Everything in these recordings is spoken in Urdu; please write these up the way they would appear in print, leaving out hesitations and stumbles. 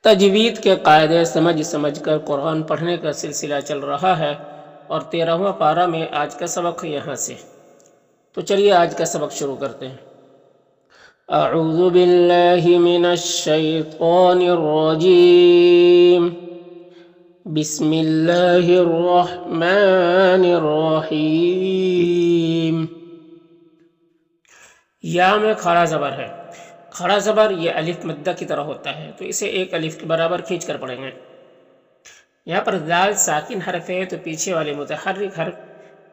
تجوید کے قاعدے سمجھ سمجھ کر قرآن پڑھنے کا سلسلہ چل رہا ہے اور 13واں پارہ میں آج کا سبق یہاں سے۔ تو چلیے آج کا سبق شروع کرتے ہیں۔ اعوذ باللہ من الشیطان الرجیم، بسم اللہ الرحمن الرحیم۔ یا میں کھڑا زبر ہے۔ کھڑا زبر یہ الف مدہ کی طرح ہوتا ہے، تو اسے ایک الف کے برابر کھینچ کر پڑھیں گے۔ یہاں پر دال ساکن حرف ہے تو پیچھے والے متحرک حرف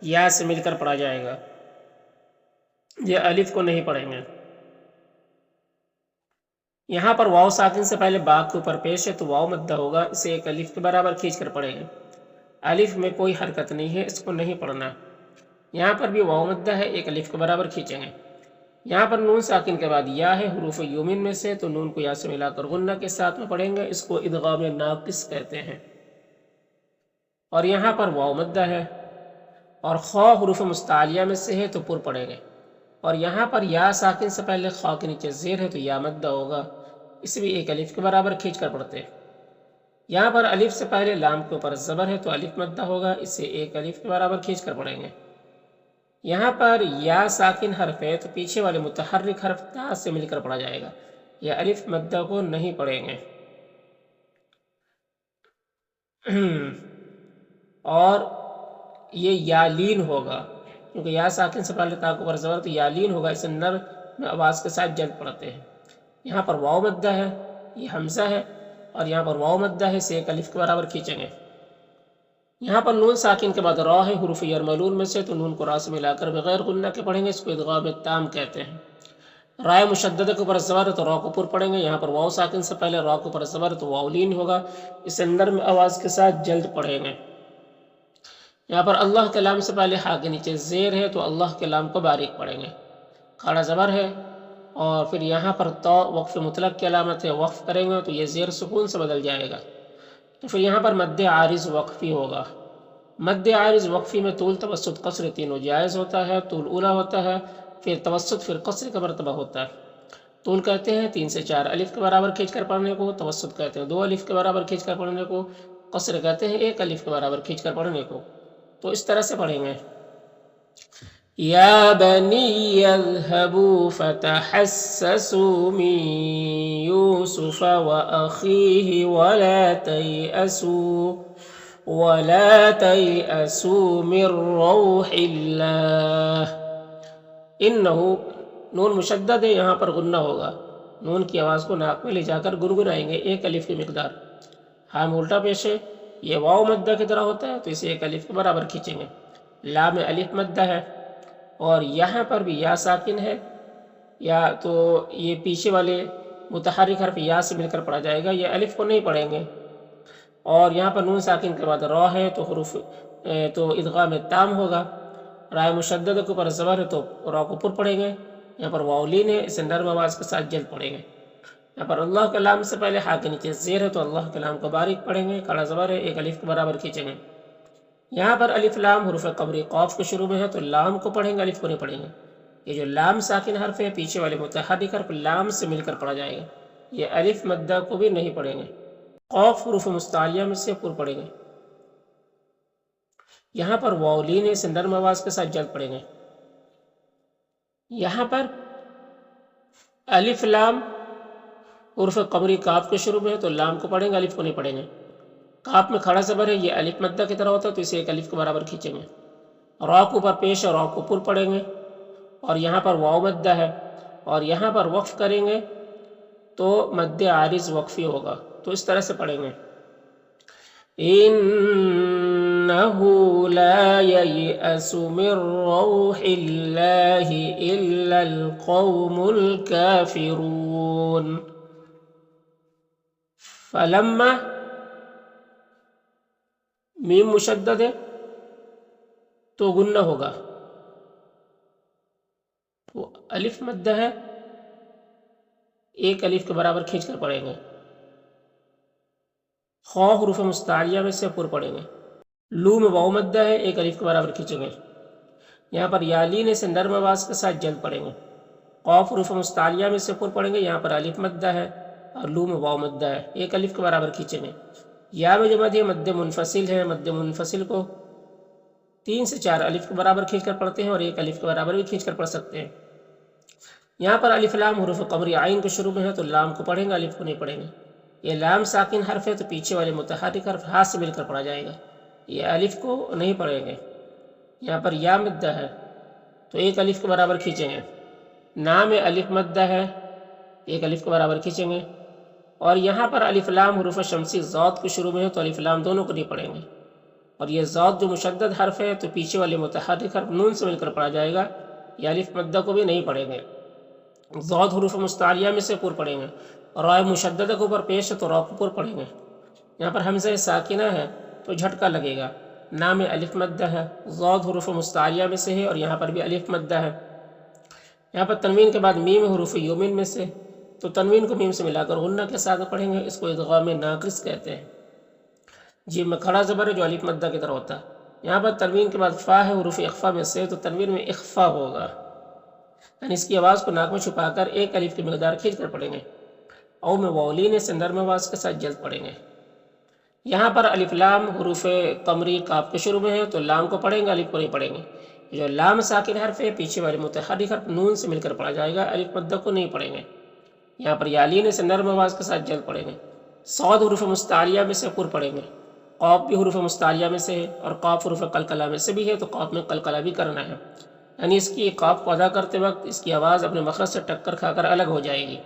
یا سے مل کر پڑھا جائے گا، یہ الف کو نہیں پڑھیں گے۔ یہاں پر واو ساکن سے پہلے با کے اوپر پیش ہے تو واو مدہ ہوگا، اسے ایک الف کے برابر کھینچ کر پڑھیں گے۔ الف میں کوئی حرکت نہیں ہے، اس کو نہیں پڑھنا۔ یہاں پر بھی واو مدہ ہے، ایک الف کے برابر کھینچیں گے۔ یہاں پر نون ساکن کے بعد یا ہے، حروف یومن میں سے، تو نون کو یا سے ملا کر غنہ کے ساتھ میں پڑھیں گے، اس کو ادغام ناقص کہتے ہیں۔ اور یہاں پر واو مدہ ہے اور خا حروف مستعلیہ میں سے ہے تو پر پڑھیں گے۔ اور یہاں پر یا ساکن سے پہلے خا کے نیچے زیر ہے تو یا مدہ ہوگا، اسے بھی ایک الف کے برابر کھینچ کر پڑھتے ہیں۔ یہاں پر الف سے پہلے لام کے اوپر زبر ہے تو الف مدہ ہوگا، اسے ایک الف کے برابر کھینچ کر پڑھیں گے۔ یہاں پر یا ساکن حرف ہے تو پیچھے والے متحرک حرف تا سے مل کر پڑھا جائے گا، یہ الف مدہ کو نہیں پڑھیں گے۔ اور یہ یالین ہوگا، کیونکہ یا ساکن سے پہلے تا کے اوپر زبر تو یالین ہوگا، اسے نر میں آواز کے ساتھ جلد پڑھتے ہیں۔ یہاں پر واو مدہ ہے، یہ حمزہ ہے، اور یہاں پر واو مدہ ہے، اسے ایک الف کے برابر کھینچیں گے۔ یہاں پر نون ساکن کے بعد را ہے، حروف یرملون میں سے، تو نون کو را سے ملا کر بغیر غنہ کے پڑھیں گے، اس کو ادغام تام کہتے ہیں۔ رائے مشددہ کے اوپر زبر ہے تو را کو پر پڑھیں گے۔ یہاں پر واو ساکن سے پہلے را کے اوپر زبر ہے تو واولین ہوگا، اسے نرم آواز کے ساتھ جلد پڑھیں گے۔ یہاں پر اللہ کے لام سے پہلے ہا کے نیچے زیر ہے تو اللہ کے لام کو باریک پڑھیں گے، کھڑا زبر ہے۔ اور پھر یہاں پر تا وقف مطلق کی علامت ہے، وقف کریں گے تو یہ زیر سکون سے بدل جائے گا، تو پھر یہاں پر مد عارض وقفی ہوگا۔ مد عارض وقفی میں طول توسط قصر تینوں جائز ہوتا ہے، طول اولا ہوتا ہے، پھر توسط، پھر قصر کا مرتبہ ہوتا ہے۔ طول کہتے ہیں 3 سے 4 الف کے برابر کھینچ کر پڑھنے کو، توسط کہتے ہیں 2 الف کے برابر کھینچ کر پڑھنے کو، قصر کہتے ہیں 1 الف کے برابر کھینچ کر پڑھنے کو۔ تو اس طرح سے پڑھیں گے۔ یا بنی اذهبوا فتحسسوا من یوسف واخیہ ولا تیأسوا من روح اللہ۔ انہو نون مشدد ہے، یہاں پر غنہ ہوگا، نون کی آواز کو ناک میں لے جا کر گنگنائیں گے، 1 الف کی مقدار۔ ہاں میں الٹا پیش ہے، یہ واو مدہ کی طرح ہوتا ہے تو اسے 1 الف کے برابر کھینچیں گے۔ لا میں الف مدہ ہے اور یہاں پر بھی یا ساکن ہے، یا تو یہ پیچھے والے متحرک حرف یا سے مل کر پڑھا جائے گا، یہ الف کو نہیں پڑھیں گے۔ اور یہاں پر نون ساکن کے بعد را ہے تو ادغام تام ہوگا۔ رائے مشدد کے اوپر زبر ہے تو را کو پر پڑھیں گے۔ یہاں پر واولین ہے، اسے نرم آواز کے ساتھ جلد پڑھیں گے۔ یہاں پر اللہ کے لام سے پہلے ہا کے نیچے زیر ہے تو اللہ کے لام کو باریک پڑھیں گے، کھڑا زبر ہے، 1 الف کے برابر کھینچیں گے۔ یہاں پر الف لام حروف قبری قاف کے شروع میں ہے تو لام کو پڑھیں گے، الف کو نہیں پڑھیں گے۔ یہ جو لام ساکن حرف ہے، پیچھے والے متحرک حرف لام سے مل کر پڑھا جائے گا، یہ الف مدہ کو بھی نہیں پڑھیں گے۔ قاف حروف مستعلیہ میں سے پر پڑھیں گے۔ یہاں پر واولین ہے، اسے نرم آواز کے ساتھ جلد پڑھیں گے۔ یہاں پر الف لام حروف قبری کاف کے شروع میں ہے تو لام کو پڑھیں گے، الف کو نہیں پڑھیں گے۔ کاف میں کھڑا زبر ہے، یہ الف مدہ کی طرح ہوتا ہے تو اسے 1 الف کے برابر کھینچیں گے۔ را کو اوپر پیش ہے، را کو پر پڑھیں گے، اور یہاں پر واو مدہ ہے، اور یہاں پر وقف کریں گے تو مد عارض وقفی ہوگا، تو اس طرح سے پڑھیں گے۔ انہ لا ییأس من روح اللہ الا القوم الکافرون۔ فلما میم مشدد ہے تو غنہ ہوگا، تو الف مدہ ہے، 1 الف کے برابر کھینچ کر پڑھیں گے۔ خا حروف مستعلیہ میں سے پر پڑھیں گے۔ لو میں واو مدہ ہے، 1 الف کے برابر کھینچیں گے۔ یہاں پر یالین سے نرم آواز کے ساتھ جلد پڑھیں گے۔ قاف حروف مستعلیہ میں سے پر پڑھیں گے، یہاں پر الف مدہ ہے، اور لو میں واو مدہ ہے، ایک الف کے برابر کھینچیں گے۔ یا میں جو مد ہے مد منفصل ہے، مد منفصل کو 3 سے 4 الف کے برابر کھینچ کر پڑھتے ہیں اور ایک الف کے برابر بھی کھینچ کر پڑھ سکتے ہیں۔ یہاں پر الف لام حروف قمری عین کے شروع میں ہے تو لام کو پڑھیں گے، الف کو نہیں پڑھیں گے۔ یہ لام ساکن حرف ہے تو پیچھے والے متحرک حرف ہاتھ سے مل کر پڑھا جائے گا، یہ الف کو نہیں پڑھیں گے۔ یہاں پر یا مدہ ہے تو ایک الف کے برابر کھینچیں گے۔ نا میں الف مدہ ہے، ایک الف کے برابر کھینچیں گے۔ اور یہاں پر الف لام حروف شمسی ضاد کے شروع میں ہے تو الف لام دونوں کو نہیں پڑھیں گے۔ اور یہ ضاد جو مشدد حرف ہے تو پیچھے والے متحرک حرف نون سے مل کر پڑھا جائے گا، یہ الف مدہ کو بھی نہیں پڑھیں گے۔ ضاد حروف مستعلیہ میں سے پر پڑھیں گے، اور رائے مشددہ کے اوپر پیش ہے تو را کو پر پڑھیں گے۔ یہاں پر حمزہ ساکنہ ہے تو جھٹکا لگے گا۔ نا میں الف مدہ ہے، ضاد حروف مستعلیہ میں سے ہے اور یہاں پر بھی الف مدہ ہے۔ یہاں پر تنوین کے بعد میم حروف یومن میں سے، تو تنوین کو میم سے ملا کر غنہ کے ساتھ پڑھیں گے، اس کو ادغام ناقص کہتے ہیں۔ جیم میں کھڑا زبر ہے جو الف مدہ کی طرح ہوتا ہے۔ یہاں پر تنوین کے بعد فا ہے حروف اخفا میں سے، تو تنوین میں اخفا ہوگا، یعنی اس کی آواز کو ناک میں چھپا کر ایک الف کی مقدار کھینچ کر پڑھیں گے۔ او میں واولین سے نرم آواز کے ساتھ جلد پڑھیں گے۔ یہاں پر الف لام حروف قمری قاف کے شروع میں ہے تو لام کو پڑھیں گے، الف کو نہیں پڑھیں گے۔ جو لام ساکن حرف ہے پیچھے والے متحرک حرف نون سے مل کر پڑھا جائے گا، الف مدہ کو نہیں پڑھیں گے۔ یہاں پر یالین سے نرم آواز کے ساتھ جلد پڑھیں گے۔ صاد حروف مستعلیہ میں سے پر پڑھیں گے۔ قاف بھی حروف مستعلیہ میں سے ہے اور قاف حروف قلقلہ میں سے بھی ہے تو قاف میں قلقلہ بھی کرنا ہے، یعنی اس کی قاف کو ادا کرتے وقت اس کی آواز اپنے مخرج سے ٹکر کھا کر الگ ہو جائے گی۔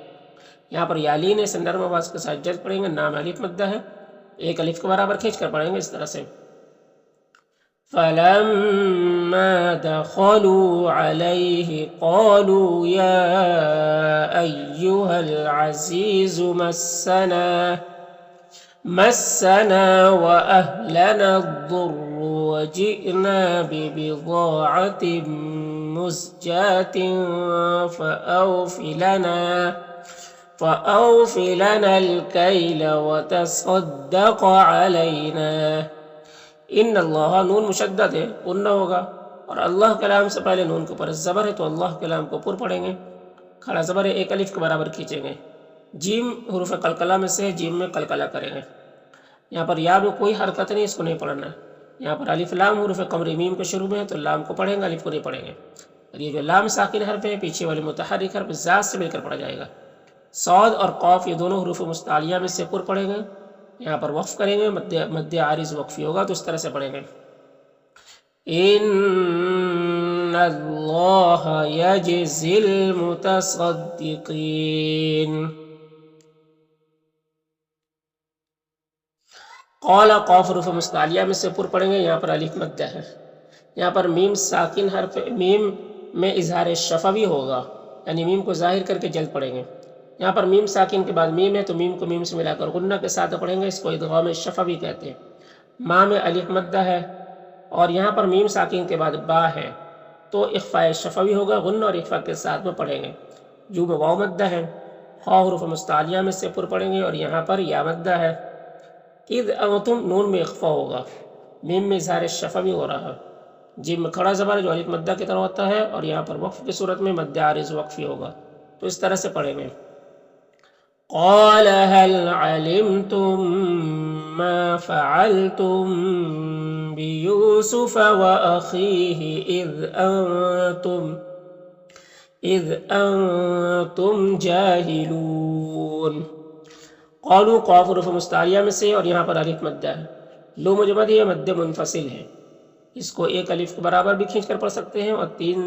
یہاں پر یالین سے نرم آواز کے ساتھ جلد پڑھیں گے۔ نام الف مدہ ہے، ایک الف کے برابر کھینچ کر پڑھیں گے اس طرح سے۔ فَلَمَّا دَخَلُوا عَلَيْهِ قَالُوا يَا أَيُّهَا الْعَزِيزُ مَسَّنَا وَأَهْلَنَا الضُّرُّ وَجِئْنَا بِبِضَاعَةٍ مُزْجَاةٍ فَأَوْفِ لَنَا الْكَيْلَ وَتَصَدَّقْ عَلَيْنَا۔ ان اللہ نون مشدد ہے، قنہ ہوگا، اور اللہ کلام سے پہلے نون کے اوپر زبر ہے تو اللہ کلام کو پر پڑھیں گے، کھڑا زبر ہے، ایک الف کے برابر کھینچیں گے۔ جیم حروف قلقلہ میں سے ہے، جیم میں قلقلہ کریں گے۔ یہاں پر یا میں کوئی حرکت نہیں، اس کو نہیں پڑھنا ہے۔ یہاں پر الف لام حروف قمری میم کے شروع میں ہے تو لام کو پڑھیں گے، الف کو نہیں پڑھیں گے۔ اور یہ جو لام ساکن حرف ہے پیچھے والے متحرک حرف ذات سے مل کر پڑھا جائے گا۔ صاد اور قاف یہ دونوں حروف مستعلیہ میں سے پر پڑھیں گے، یہاں پر وقف کریں گے، مد عارض وقفی ہوگا تو اس طرح سے پڑھیں گے۔ ان اللہ یجزی المتصدقین۔ قال قاف حروف مستعلیہ میں سے پر پڑھیں گے، یہاں پر الف مدہ ہے۔ یہاں پر میم ساکن حرف، میم میں اظہار شفوی ہوگا، یعنی میم کو ظاہر کر کے جلد پڑھیں گے۔ یہاں پر میم ساکن کے بعد میم ہے تو میم کو میم سے ملا کر غنہ کے ساتھ پڑھیں گے، اس کو ادغام شفوی کہتے ہیں۔ ما میں الف مدہ ہے اور یہاں پر میم ساکن کے بعد با ہے تو اخفاء شفوی ہوگا، غنہ اور اخفاء کے ساتھ میں پڑھیں گے۔ جو میں واو مدہ ہے، خا حروف مستعلیہ میں سے پر پڑھیں گے اور یہاں پر یا مدہ ہے۔ اذ انتم نون میں اخفاء ہوگا، میم میں اظہار شفوی ہو رہا ہے۔ جیم میں کھڑا زبر جو الف مدہ کی طرح ہوتا ہے اور یہاں پر وقف کی صورت میں مد عارض وقفی ہوگا تو اس طرح سے پڑھیں گے۔ قال هل علمتم ما فعلتم بيوسف وأخيه إذ أنتم جاهلون۔ قالوا قاف حروف مستعلیہ میں سے اور یہاں پر الف مدہ ہے۔ لو مجمد یہ مد منفصل ہے، اس کو ایک الف کے برابر بھی کھینچ کر پڑھ سکتے ہیں اور 3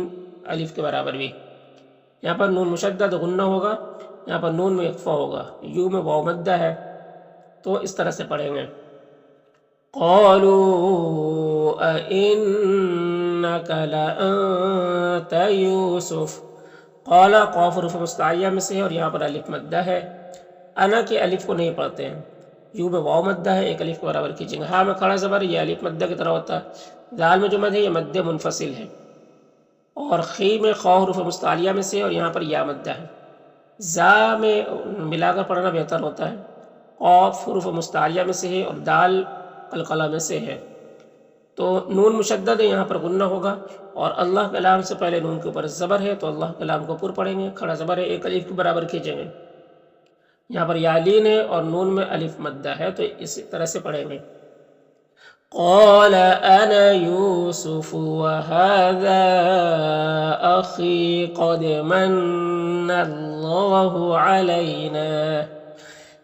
الف کے برابر بھی۔ یہاں پر نون مشدد غنہ ہوگا، یہاں پر نون میں اخفا ہوگا، یو میں واو مدہ ہے تو اس طرح سے پڑھیں گے۔ قالوا أئنك لأنت یوسف۔ قال قاف حروف مستعلیہ میں سے ہے اور یہاں پر الف مدہ ہے۔ انا کے الف کو نہیں پڑھتے ہیں، یو میں واو مدہ ہے، ایک الف کے برابر کھینچیں گے۔ ہاں میں کھڑا زبر یہ الف مدہ کی طرح ہوتا ہے۔ دال میں جو مد ہے یہ مد منفصل ہے، اور خی میں خا حروف مستعلیہ میں سے اور یہاں پر یا مدہ ہے۔ زا میں ملا کر پڑھنا بہتر ہوتا ہے۔ قاف حروف مستعلیہ میں سے ہے اور دال قلقلہ میں سے ہے تو نون مشدد ہے، یہاں پر غنہ ہوگا، اور اللہ کلام سے پہلے نون کے اوپر زبر ہے تو اللہ کلام کو پر پڑھیں گے، کھڑا زبر ہے، ایک الف کے برابر کھینچیں گے۔ یہاں پر یالین ہے اور نون میں الف مدہ ہے، تو اسی طرح سے پڑھیں گے۔ قال انا یوسف وهذا اخی قد من اللہ علینا،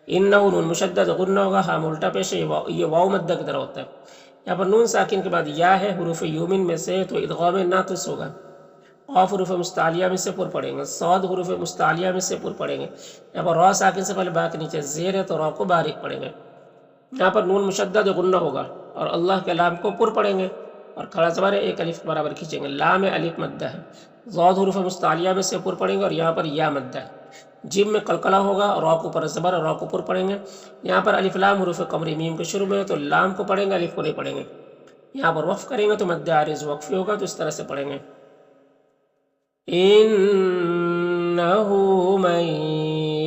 انہو نون مشدد غنہ ہوگا، ہاں الٹا پیش ہے، یہ واو مدہ کی طرح ہوتا ہے۔ یہاں پر نون ساکن کے بعد یا ہے، حروف یومن میں سے، تو ادغام ناقص ہوگا۔ قاف حروف مستعلیہ میں سے پر پڑھیں گے، صاد حروف مستعلیہ میں سے پر پڑھیں گے۔ یہاں پر را ساکن سے پہلے با کے نیچے زیر ہے، تو را کو باریک پڑھیں گے۔ یہاں پر نون مشدد غنہ ہوگا اور اللہ کے لام کو پر پڑھیں گے، اور کھڑا زبر ہے، ایک الف برابر کھینچیں گے، لام الف مدہ ہے۔ ضاد حروف مستعلیہ میں سے پر پڑھیں گے، اور یہاں پر یا مدہ ہے۔ جیم میں قلقلہ ہوگا، را کو پر زبر، را کو پر پڑھیں گے۔ یہاں پر الف لام حروف قمری میم کے شروع میں ہے، تو لام کو پڑھیں گے، الف کو نہیں پڑھیں گے۔ یہاں پر وقف کریں گے تو مد عارض وقفی ہوگا، تو اس طرح سے پڑھیں گے۔ إنه من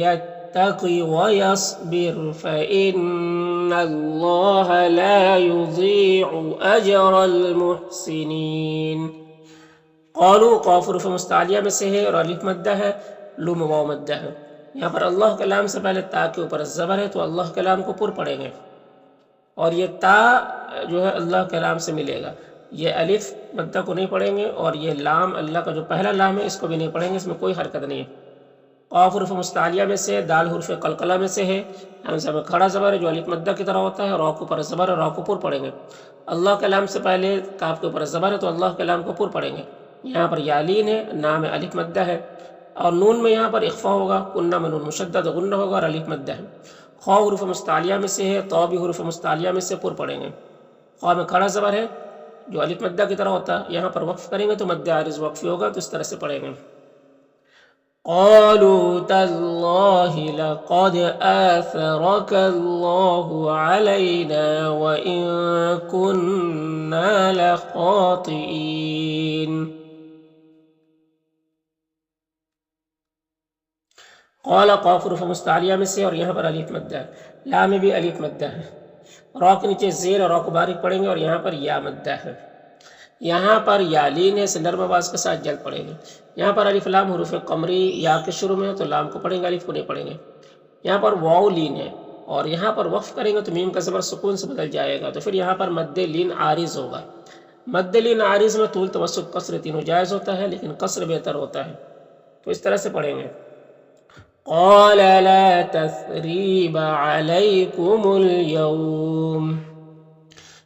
يتق ويصبر فإن الله لا يضيع أجر المحسنين۔ قالوا قاف حروف مستعلیہ میں سے ہے اور الف مدہ ہے، لام واو مدہ ہے۔ یہاں پر اللہ کے لام سے پہلے تا کے اوپر زبر ہے، تو اللہ کے لام کو پر پڑھیں گے، اور یہ تا جو ہے اللہ کے لام سے ملے گا۔ یہ الف مدہ کو نہیں پڑھیں گے، اور یہ لام اللہ کا جو پہلا لام ہے اس کو بھی نہیں پڑھیں گے، اس میں کوئی حرکت نہیں ہے۔ قاف حروف مستعلیہ میں سے، دال حروف قلقلہ میں سے ہے، حمزہ میں کھڑا زبر ہے جو الف مدہ کی طرح ہوتا ہے، را کو پر زبر ہے، را کو پر پڑھیں گے۔ اللہ کے لام سے پہلے کاف کے اوپر زبر ہے، تو اللہ کے لام کو پر پڑھیں گے۔ یہاں پر یالین ہے، نام الف مدہ ہے، اور نون میں یہاں پر اخفا ہوگا، کنہ میں نون مشدد غنہ ہوگا اور الف مدہ ہے۔ خا حروف مستعلیہ میں سے ہے، تو بھی حروف مستعلیہ میں سے پر پڑھیں گے۔ خا میں کھڑا زبر ہے جو الف مدہ کی طرح ہوتا ہے، یہاں پر وقف کریں گے تو مد عارض وقفی ہوگا، تو اس طرح سے پڑھیں گے۔ قالوا تاللہ لقد آثرك اللہ علینا وإن كنا لخاطئین۔ قال قاف حروف مستعلیہ میں سے، اور یہاں پر الف مدہ ہے، لا میں بھی الف مدہ ہے، را کے نیچے زیر اور را کو باریک پڑھیں گے، اور یہاں پر یا مدہ ہے۔ یہاں پر یالین ہے، نرم آواز کے ساتھ جلد پڑھیں گے۔ یہاں پر الف لام حروف قمری یا کے شروع میں ہے، تو لام کو پڑھیں گے، الف کو نہیں پڑھیں گے۔ یہاں پر واو لین ہے، اور یہاں پر وقف کریں گے تو میم کا زبر سکون سے بدل جائے گا، تو پھر یہاں پر مد لین عارض ہوگا۔ مد لین عارض میں طول، توسط، قصر تینوں جائز ہوتا ہے، لیکن قصر بہتر ہوتا ہے، تو اس طرح سے پڑھیں گے۔ قال لا تثریب علیکم اليوم۔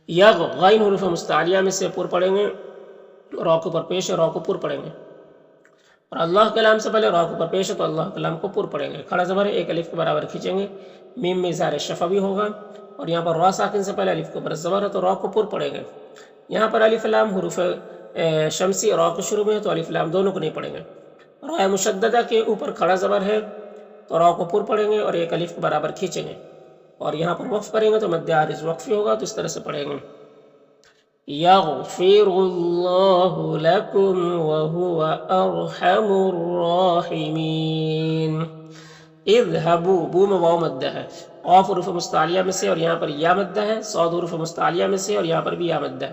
یغ غین حروف مستعلیہ میں سے پر پڑھیں گے، را کو پر پیش ہے، را کو پر پڑھیں گے، اور اللہ کے لام سے پہلے را کو پر پیش ہے، تو اللہ کے لام کو پر پڑھیں گے۔ کھڑا زبر ہے، ایک الف کے برابر کھینچیں گے، میم میں اظہار شفوی ہوگا، اور یہاں پر را ساکن سے پہلے الف کے اوپر زبر ہے، تو را کو پر پڑھیں گے۔ یہاں پر الف لام حروف شمسی را کے شروع میں ہے، تو الف لام دونوں کو نہیں پڑھیں گے۔ را مشددہ کے اوپر کھڑا زبر ہے، تو را کو پر پڑھیں گے اور ایک الف کے برابر کھینچیں گے، اور یہاں پر وقف کریں گے تو مد عارض وقفی ہوگا، تو اس طرح سے پڑھیں گے۔ یغفر اللہ لکم وہو ارحم الراحمین۔ اذهبوا، بو میں واو مدہ ہے، قاف حروف مستعلیہ میں سے، اور یہاں پر یا مدہ ہے، صاد حروف مستعلیہ میں سے، اور یہاں پر بھی یا مدہ ہے۔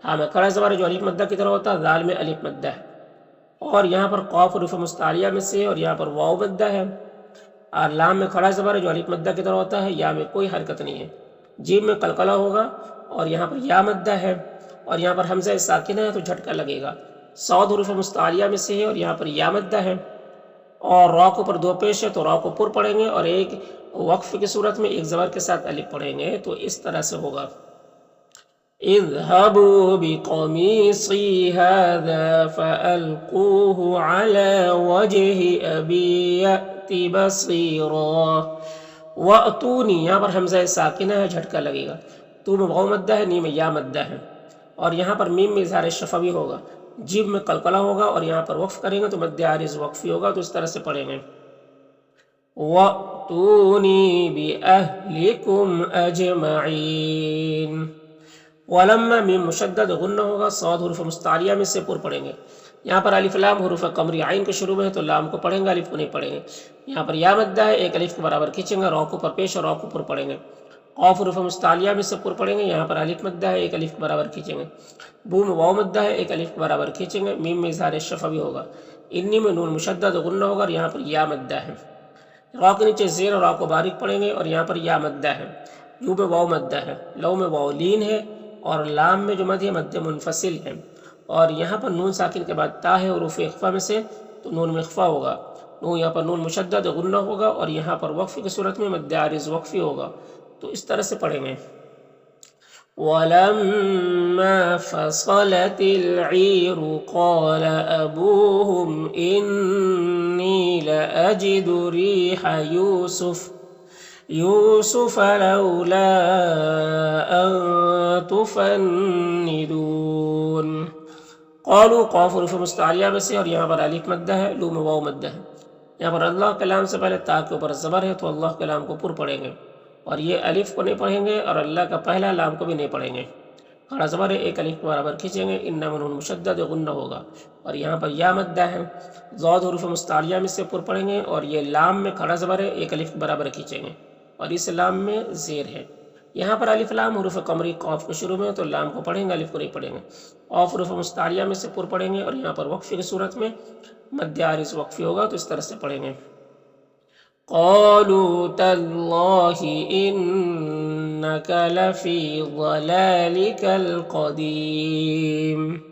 ہاں میں کھڑا زبر جو الف مدہ کی طرح ہوتا ہے، ذال میں الف مدہ ہے، اور یہاں پر قاف حروف مستعلیہ میں سے، اور یہاں پر واو مدہ ہے، اور لام میں کھڑا زبر جو الف مدہ کی طرح ہوتا ہے، یا میں کوئی حرکت نہیں ہے۔ جیم میں قلقلہ ہوگا، اور یہاں پر یا مدہ ہے، اور یہاں پر حمزہ ساکنہ ہے تو جھٹکا لگے گا۔ صاد حروف مستعلیہ میں سے ہے، اور یہاں پر یا مدہ ہے، اور را کو پر دو پیش ہے، تو را کو پر پڑھیں گے، اور ایک وقف کی صورت میں ایک زبر کے ساتھ الف پڑھیں گے، تو اس طرح سے ہوگا۔ اذهبوا بقميصي هذا فألقوه على وجه أبي يأت بصيرا وأتوني، یہاں پر حمزہ ساکنہ ہے، جھٹکا لگے گا۔ تو میں واو مدہ ہے، نی میں یا مدہ ہے، اور یہاں پر میم میں اظہار شفوی ہوگا، جیم میں قلقلہ ہوگا، اور یہاں پر وقف کریں گے تو مد عارض وقفی ہوگا، تو اس طرح سے پڑھیں گے۔ وَأْتُونِي بِأَهْلِكُمْ أَجْمَعِينَ۔ ولما میم مشدد غنہ ہوگا، صاد حروف مستعلیہ میں سے پر پڑھیں گے۔ یہاں پر الف لام حروف قمری عین کے شروع میں ہے، تو لام کو پڑھیں گے، الف کو نہیں پڑھیں گے۔ یہاں پر یا مدہ ہے، ایک الف کے برابر کھینچیں گے، را کو پر پیش اور را کو پر پڑھیں گے۔ قاف حروف مستعلیہ میں سے پر پڑھیں گے، یہاں پر الف مدہ ہے، ایک الف کے برابر کھینچیں گے۔ بو میں واو مدہ ہے، ایک الف کے برابر کھینچیں گے، میم میں اظہار شفوی ہوگا۔ انی میں نون مشدد غنہ ہوگا، اور یہاں پر یا مدہ ہے۔ را کے نیچے زیر اور را کو باریک پڑھیں گے، اور یہاں پر یا مدہ ہے، یو میں واو مدہ ہے، لو میں واو لین ہے، اور لام میں جو مد ہے مد منفصل ہے، اور یہاں پر نون ساکن کے بعد تا ہے حروف اخفا میں سے، تو نون میں اخفا ہوگا، نون یہاں پر نون مشدد غنہ ہوگا، اور یہاں پر وقف کی صورت میں مد عارض وقفی ہوگا، تو اس طرح سے پڑھیں گے۔ وَلَمَّا فَصَلَتِ الْعِيرُ قَالَ أَبُوهُمْ إِنِّي لَأَجِدُ رِيحَ يُوسُفَ لَوْلَا أَن تُفَنِّدُونَ۔ قالوا قاف حروف مستعلیہ میں سے، اور یہاں پر الف مدہ ہے، لو میں واو مدہ ہے، یہاں پر اللہ کلام سے پہلے تا کے اوپر زبر ہے، تو اللہ کلام کو پر پڑھیں گے، اور یہ الف کو نہیں پڑھیں گے، اور اللہ کا پہلا لام کو بھی نہیں پڑھیں گے، کھڑا زبر ہے، ایک الف کے برابر کھینچیں گے، انما نون مشدد غنہ ہوگا، اور یہاں پر یا مدہ ہے، ضاد حروف مستعلیہ میں سے پر پڑھیں گے، اور یہ لام میں کھڑا زبر ہے، ایک الف کے برابر کھینچیں گے، اور اس لام میں زیر ہے۔ یہاں پر الف لام حروف قمری قاف کے شروع میں، تو لام کو پڑھیں گے، الف کو نہیں پڑھیں گے، قاف حروف مستعلیہ میں سے پر پڑھیں گے، اور یہاں پر وقفی کی صورت میں مد عارض وقفی ہوگا، تو اس طرح سے پڑھیں گے۔ قالوا تاللہ انک لفی ضلالک القدیم۔